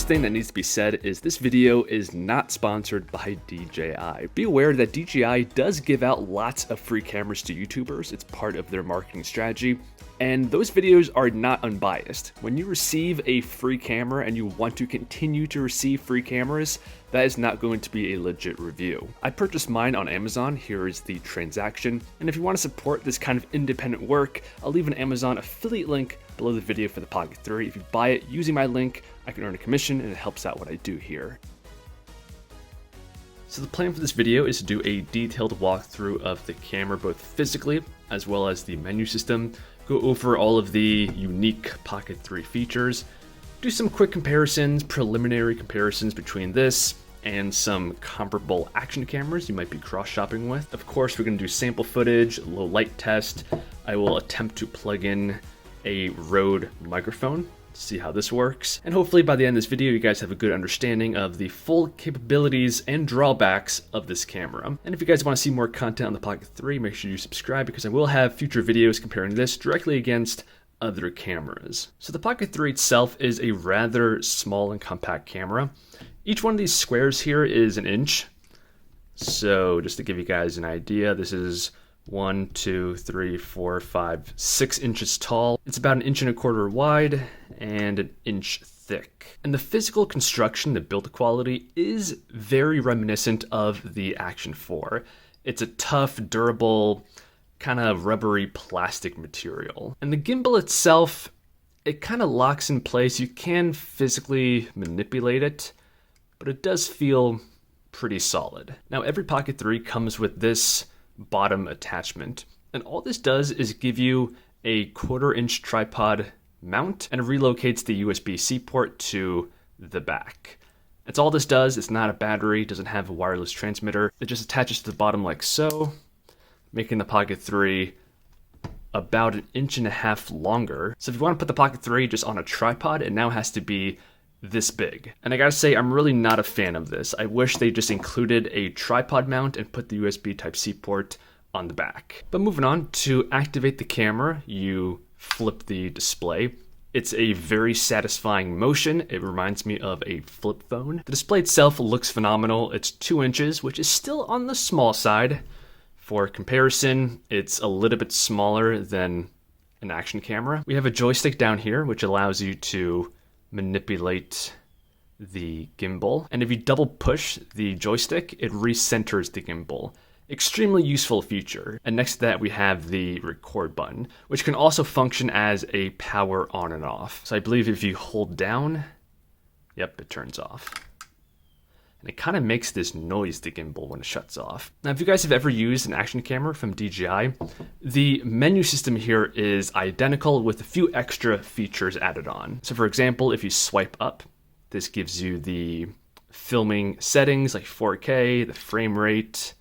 first thing that needs to be said is this video is not sponsored by DJI. Be aware that DJI does give out lots of free cameras to YouTubers. It's part of their marketing strategy. And those videos are not unbiased. When you receive a free camera and you want to continue to receive free cameras, that is not going to be a legit review. I purchased mine on Amazon. Here is the transaction. And if you want to support this kind of independent work, I'll leave an Amazon affiliate link below the video for the Pocket 3. If you buy it using my link, I can earn a commission and it helps out what I do here. So the plan for this video is to do a detailed walkthrough of the camera, both physically as well as the menu system, go over all of the unique Pocket 3 features, do some quick comparisons, preliminary comparisons between this and some comparable action cameras you might be cross-shopping with. Of course, we're going to do sample footage, low light test. I will attempt to plug in a Rode microphone, see how this works, and hopefully by the end of this video you guys have a good understanding of the full capabilities and drawbacks of this camera. And if you guys want to see more content on the Pocket 3, make sure you subscribe because I will have future videos comparing this directly against other cameras. So the Pocket 3 itself is a rather small and compact camera. Each one of these squares here is 1 inch. So just to give you guys an idea, this is 1, 2, 3, 4, 5, 6 inches tall. It's about 1.25 inches wide and 1 inch thick. And the physical construction, the build quality, is very reminiscent of the Action 4. It's a tough, durable, kind of rubbery plastic material. And the gimbal itself, it kind of locks in place. You can physically manipulate it, but it does feel pretty solid. Now every Pocket 3 comes with this bottom attachment, and all this does is give you a 1/4 inch tripod mount and relocates the USB-C port to the back. That's all this does. It's not a battery, doesn't have a wireless transmitter. It just attaches to the bottom like so, making the Pocket 3about 1.5 inches longer. So if you want to put the Pocket 3 just on a tripod, it now has to be this big. And I gotta say, I'm really not a fan of this. I wish they just included a tripod mount and put the USB Type-C port on the back. But moving on, to activate the camera, you flip the display. It's a very satisfying motion. It reminds me of a flip phone. The display itself looks phenomenal. It's 2 inches, which is still on the small side. For comparison, it's a little bit smaller than an action camera. We have a joystick down here, which allows you to manipulate the gimbal. And if you double push the joystick, it recenters the gimbal. Extremely useful feature. And next to that, we have the record button, which can also function as a power on and off. So I believe if you hold down, yep, it turns off. And it kind of makes this noise, the gimbal, when it shuts off. Now, if you guys have ever used an action camera from DJI, the menu system here is identical with a few extra features added on. So for example, if you swipe up, this gives you the filming settings like 4K, the frame rate.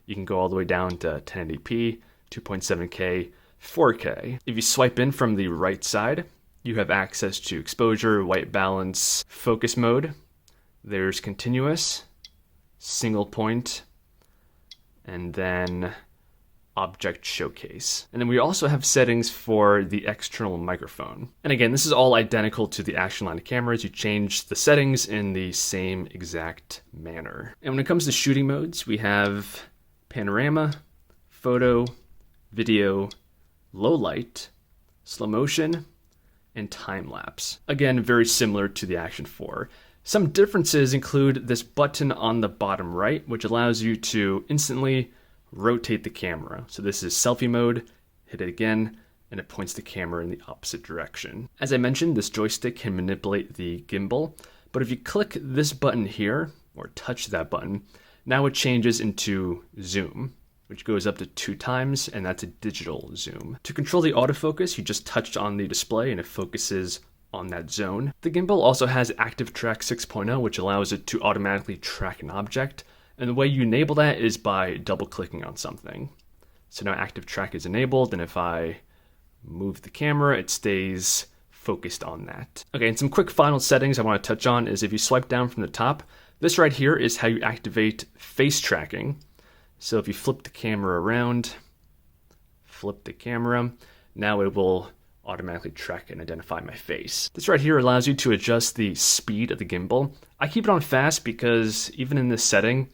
You can go all the way down to 1080p, 2.7K, 4K. If you swipe in from the right side, you have access to exposure, white balance, focus mode. There's continuous, single point, and then object showcase. And then we also have settings for the external microphone. And again, this is all identical to the action line of cameras. You change the settings in the same exact manner. And when it comes to shooting modes, we have panorama, photo, video, low light, slow motion, and time lapse. Again, very similar to the Action 4. Some differences include this button on the bottom right, which allows you to instantly rotate the camera. So this is selfie mode, hit it again, and it points the camera in the opposite direction. As I mentioned, this joystick can manipulate the gimbal, but if you click this button here, or touch that button, now it changes into zoom, which goes up to 2 times, and that's a digital zoom. To control the autofocus, you just touch on the display and it focuses on that zone. The gimbal also has Active Track 6.0, which allows it to automatically track an object. And the way you enable that is by double clicking on something. So now Active Track is enabled, and if I move the camera, it stays focused on that. Okay, and some quick final settings I want to touch on is if you swipe down from the top, this right here is how you activate face tracking. So if you flip the camera around, flip the camera, now it will automatically track and identify my face. This right here allows you to adjust the speed of the gimbal. I keep it on fast because even in this setting,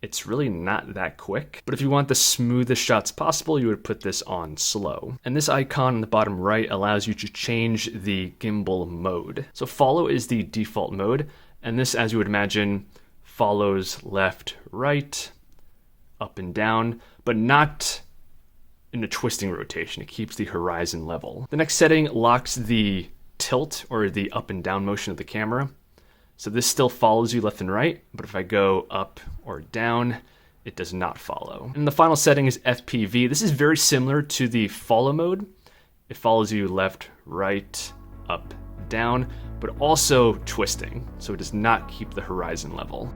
it's really not that quick. But if you want the smoothest shots possible, you would put this on slow. And this icon on the bottom right allows you to change the gimbal mode. So follow is the default mode, and this, as you would imagine, follows left, right, up and down, but not in a twisting rotation. It keeps the horizon level. The next setting locks the tilt or the up and down motion of the camera. So this still follows you left and right, but if I go up or down, it does not follow. And the final setting is FPV. This is very similar to the follow mode. It follows you left, right, up, down, but also twisting, so it does not keep the horizon level.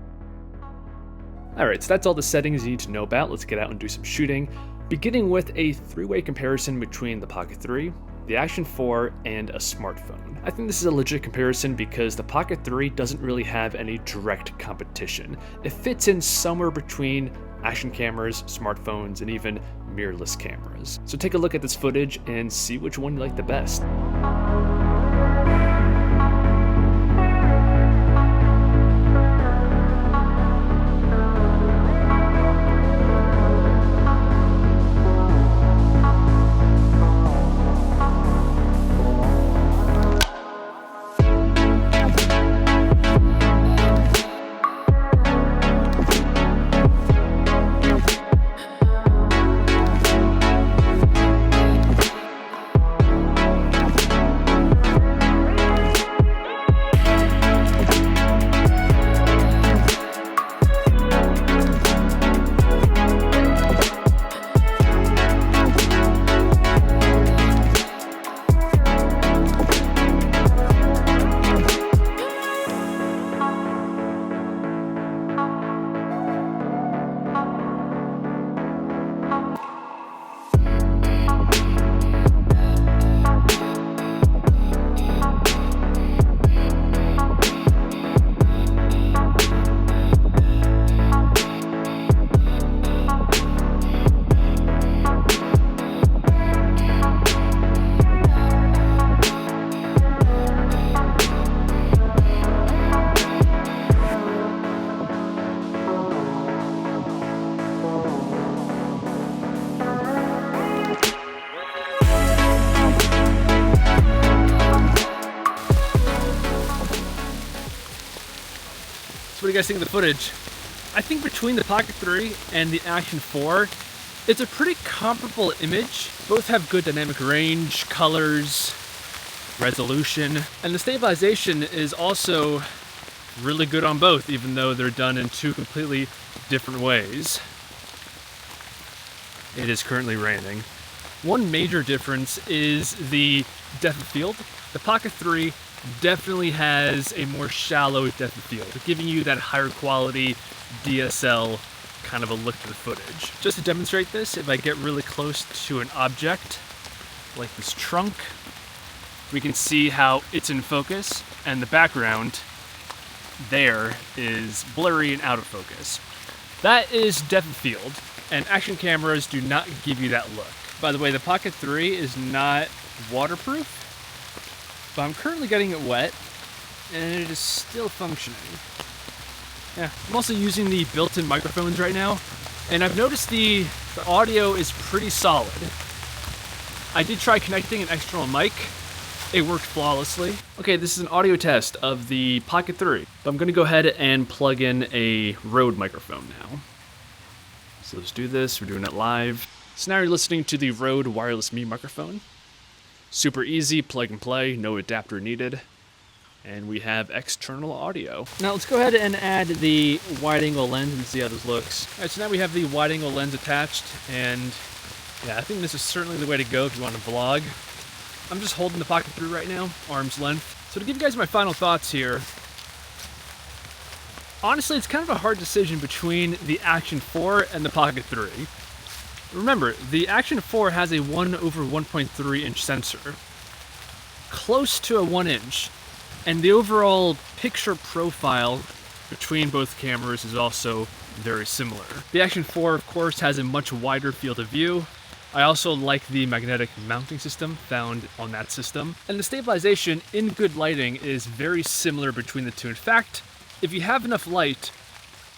Alright, so that's all the settings you need to know about. Let's get out and do some shooting, beginning with a three-way comparison between the Pocket 3, the Action 4, and a smartphone. I think this is a legit comparison because the Pocket 3 doesn't really have any direct competition. It fits in somewhere between action cameras, smartphones, and even mirrorless cameras. So take a look at this footage and see which one you like the best. So what do you guys think of the footage? I think between the Pocket 3 and the Action 4, it's a pretty comparable image. Both have good dynamic range, colors, resolution, and the stabilization is also really good on both, even though they're done in two completely different ways. It is currently raining. One major difference is the depth of field. The Pocket 3 definitely has a more shallow depth of field, giving you that higher quality DSL kind of a look to the footage. Just to demonstrate this, if I get really close to an object, like this trunk, we can see how it's in focus, and the background there is blurry and out of focus. That is depth of field, and action cameras do not give you that look. By the way, the Pocket 3 is not waterproof, but I'm currently getting it wet, and it is still functioning. Yeah, I'm also using the built-in microphones right now, and I've noticed the audio is pretty solid. I did try connecting an external mic. It worked flawlessly. Okay, this is an audio test of the Pocket 3. But I'm gonna go ahead and plug in a Rode microphone now. So let's do this, we're doing it live. So now you're listening to the Rode Wireless Me microphone. Super easy, plug and play, no adapter needed. And we have external audio. Now let's go ahead and add the wide angle lens and see how this looks. All right, so now we have the wide angle lens attached, and yeah, I think this is certainly the way to go if you want to vlog. I'm just holding the Pocket 3 right now, arm's length. So to give you guys my final thoughts here, honestly, it's kind of a hard decision between the Action 4 and the Pocket 3. Remember, the Action 4 has a 1/1.3 inch sensor, close to a 1 inch, and the overall picture profile between both cameras is also very similar. The Action 4, of course, has a much wider field of view, I also like the magnetic mounting system found on that system, and the stabilization in good lighting is very similar between the two. In fact, if you have enough light,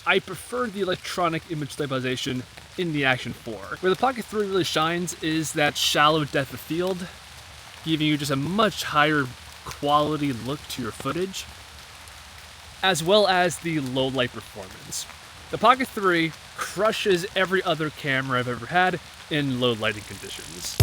I prefer the electronic image stabilization in the Action 4. Where the Pocket 3 really shines is that shallow depth of field, giving you just a much higher quality look to your footage, as well as the low light performance. The Pocket 3 crushes every other camera I've ever had in low lighting conditions.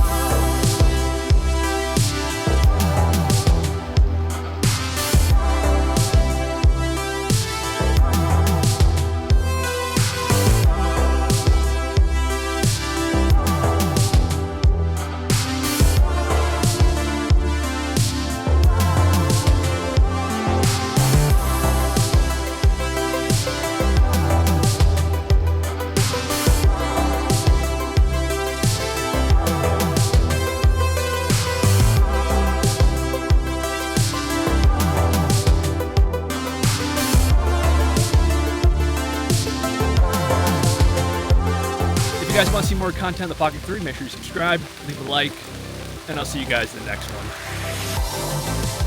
If you guys want to see more content on the Pocket 3, make sure you subscribe, leave a like, and I'll see you guys in the next one.